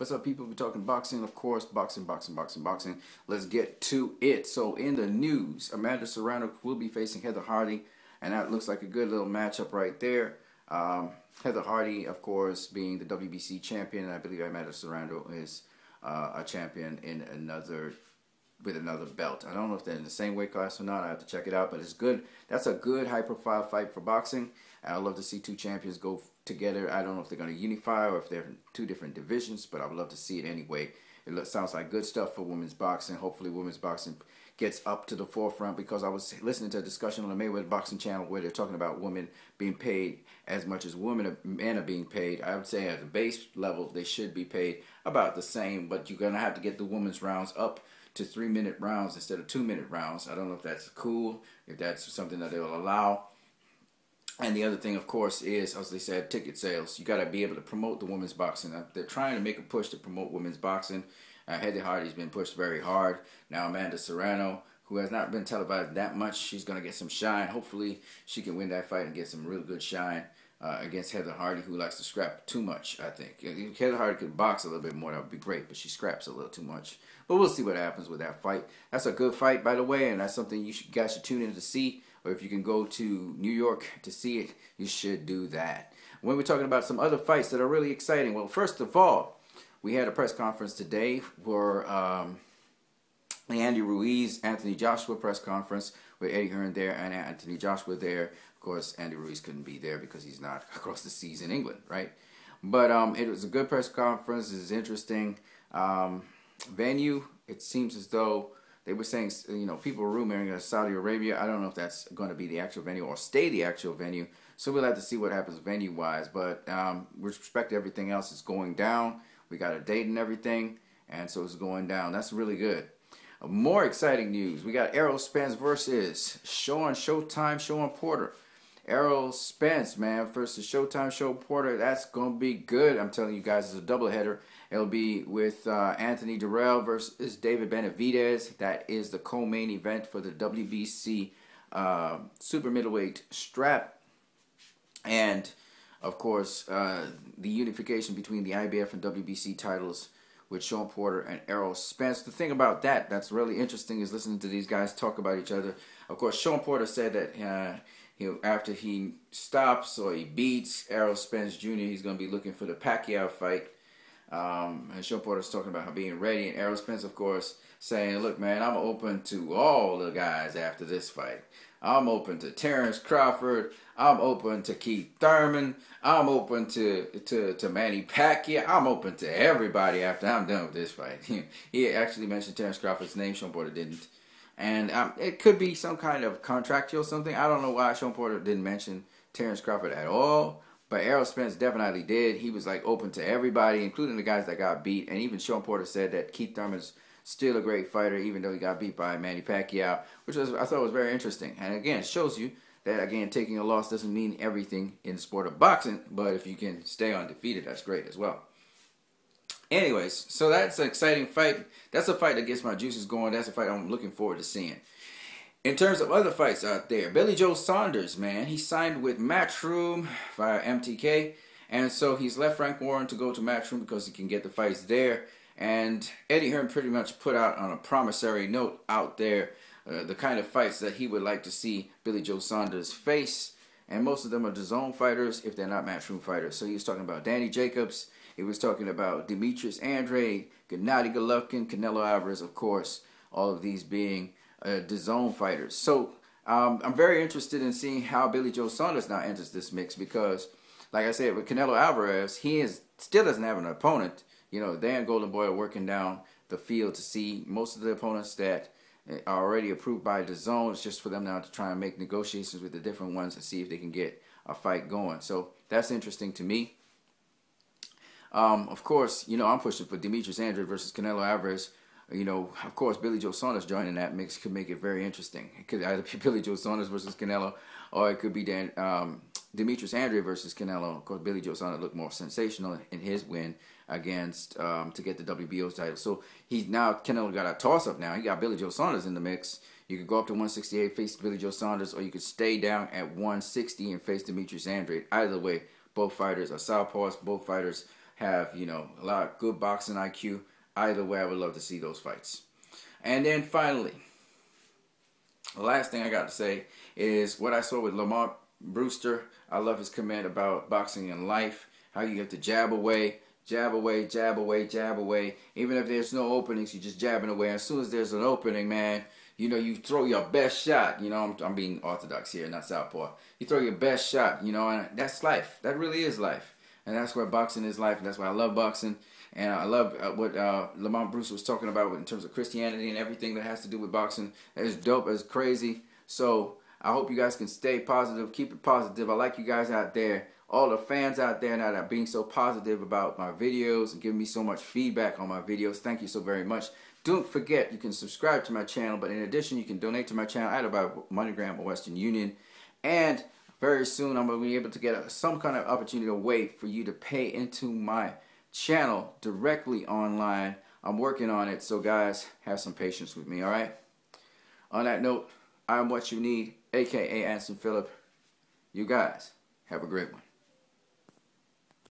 What's up, people? We're talking boxing, of course. Boxing. Let's get to it. So, in the news, Amanda Serrano will be facing Heather Hardy, and that looks like a good little matchup right there. Heather Hardy, of course, being the WBC champion, and I believe Amanda Serrano is a champion in with another belt. I don't know if they're in the same weight class or not. I have to check it out, but it's good. That's a good high-profile fight for boxing. I'd love to see two champions go together. I don't know if they're going to unify or if they're in two different divisions, but I would love to see it anyway. It sounds like good stuff for women's boxing. Hopefully women's boxing gets up to the forefront, because I was listening to a discussion on the Mayweather Boxing channel where they're talking about women being paid as much as men are being paid. I would say at the base level they should be paid about the same, but you're going to have to get the women's rounds up to 3-minute rounds instead of 2-minute rounds. I don't know if that's cool, if that's something that they'll allow. And the other thing, of course, is, as they said, ticket sales. You got to be able to promote the women's boxing. They're trying to make a push to promote women's boxing. Heather Hardy's been pushed very hard. Now Amanda Serrano, who has not been televised that much, she's going to get some shine. Hopefully she can win that fight and get some real good shine against Heather Hardy, who likes to scrap too much, I think. If Heather Hardy could box a little bit more, that would be great, but she scraps a little too much. But we'll see what happens with that fight. That's a good fight, by the way, and that's something you guys should tune in to see. Or if you can go to New York to see it, you should do that. When we're talking about some other fights that are really exciting, well, first of all, we had a press conference today for the Andy Ruiz, Anthony Joshua press conference with Eddie Hearn there and Anthony Joshua there. Of course, Andy Ruiz couldn't be there because he's not across the seas in England, right? But it was a good press conference. It was interesting. Venue, it seems as though they were saying, you know, people were rumoring Saudi Arabia. I don't know if that's going to be the actual venue or stay the actual venue. So we'll have to see what happens venue-wise. But with respect to everything else, it's going down. We got a date and everything, and so it's going down. That's really good. More exciting news. We got Errol Spence versus Shawn Porter. Errol Spence, man, versus Shawn Porter. That's going to be good. I'm telling you guys, it's a doubleheader. It'll be with Anthony Durrell versus David Benavidez. That is the co-main event for the WBC super middleweight strap. And, of course, the unification between the IBF and WBC titles with Shawn Porter and Errol Spence. The thing about that that's really interesting is listening to these guys talk about each other. Of course, Shawn Porter said that after he stops or he beats Errol Spence Jr., he's going to be looking for the Pacquiao fight. And Shawn Porter's talking about him being ready, and Errol Spence, of course, saying, look, man, I'm open to all the guys after this fight. I'm open to Terrence Crawford. I'm open to Keith Thurman. I'm open to Manny Pacquiao. I'm open to everybody after I'm done with this fight. He actually mentioned Terrence Crawford's name. Shawn Porter didn't. And it could be some kind of contractual something. I don't know why Shawn Porter didn't mention Terrence Crawford at all. But Errol Spence definitely did. He was like open to everybody, including the guys that got beat. And even Shawn Porter said that Keith Thurman's still a great fighter, even though he got beat by Manny Pacquiao, which I thought was very interesting. And again, it shows you that, again, taking a loss doesn't mean everything in the sport of boxing. But if you can stay undefeated, that's great as well. Anyways, so that's an exciting fight. That's a fight that gets my juices going. That's a fight I'm looking forward to seeing. In terms of other fights out there, Billy Joe Saunders, man, he signed with Matchroom via MTK, and so he's left Frank Warren to go to Matchroom because he can get the fights there. And Eddie Hearn pretty much put out on a promissory note out there the kind of fights that he would like to see Billy Joe Saunders face, and most of them are DAZN fighters if they're not Matchroom fighters. So he was talking about Danny Jacobs, he was talking about Demetrius Andrade, Gennady Golovkin, Canelo Alvarez, of course, all of these being DAZN fighters. So I'm very interested in seeing how Billy Joe Saunders now enters this mix, because, like I said, with Canelo Alvarez, still doesn't have an opponent. You know, Dan Golden Boy are working down the field to see most of the opponents that are already approved by DAZN. It's just for them now to try and make negotiations with the different ones and see if they can get a fight going. So that's interesting to me. Of course, you know, I'm pushing for Demetrius Andrade versus Canelo Alvarez. You know, of course, Billy Joe Saunders joining that mix could make it very interesting. It could either be Billy Joe Saunders versus Canelo, or it could be Demetrius Andrade versus Canelo. Of course, Billy Joe Saunders looked more sensational in his win against to get the WBO title. So Canelo got a toss-up now. He got Billy Joe Saunders in the mix. You could go up to 168, face Billy Joe Saunders, or you could stay down at 160 and face Demetrius Andrade. Either way, both fighters are southpaws. Both fighters have, you know, a lot of good boxing IQ. Either way, I would love to see those fights. And then finally, the last thing I got to say is what I saw with Lamar Brewster. I love his comment about boxing and life, how you have to jab away, jab away, jab away, jab away. Even if there's no openings, you're just jabbing away. As soon as there's an opening, man, you know, you throw your best shot. You know, I'm being orthodox here, not southpaw. You throw your best shot, you know, and that's life. That really is life. And that's where boxing is life, and that's why I love boxing. And I love what Lamar Brewster was talking about in terms of Christianity and everything that has to do with boxing. It's dope, it's crazy. So I hope you guys can stay positive, keep it positive. I like you guys out there, all the fans out there that are being so positive about my videos and giving me so much feedback on my videos. Thank you so very much. Don't forget, you can subscribe to my channel, but in addition, you can donate to my channel either by MoneyGram or Western Union. And very soon, I'm going to be able to get some kind of opportunity or way for you to pay into my channel directly online. I'm working on it, so guys, have some patience with me, all right? On that note, I'm what you need, aka Anson Phillip. You guys have a great one.